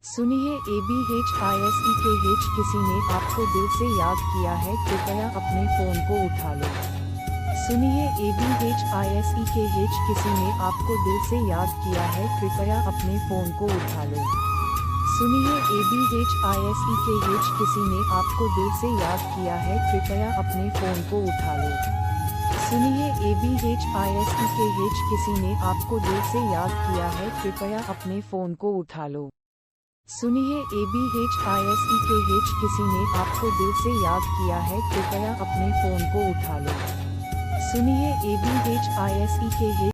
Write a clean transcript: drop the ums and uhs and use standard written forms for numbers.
सुनिए ABHISEKH किसी ने आपको दिल से याद किया है, कृपया अपने फ़ोन को उठा लो। सुनिए ABHISEKH किसी ने आपको दिल से याद किया है, कृपया अपने फ़ोन को उठा लो। सुनिए ABHISEKH किसी ने आपको दिल से याद किया है, कृपया अपने फ़ोन को उठा लो। सुनिए ABHISEKH किसी ने आपको दिल से याद किया है, कृपया अपने फ़ोन को उठा लो। सुनिए ABHISEKH किसी ने आपको दिल से याद किया है, कृपया अपने फ़ोन को उठा लो। सुनिए ABHISEKH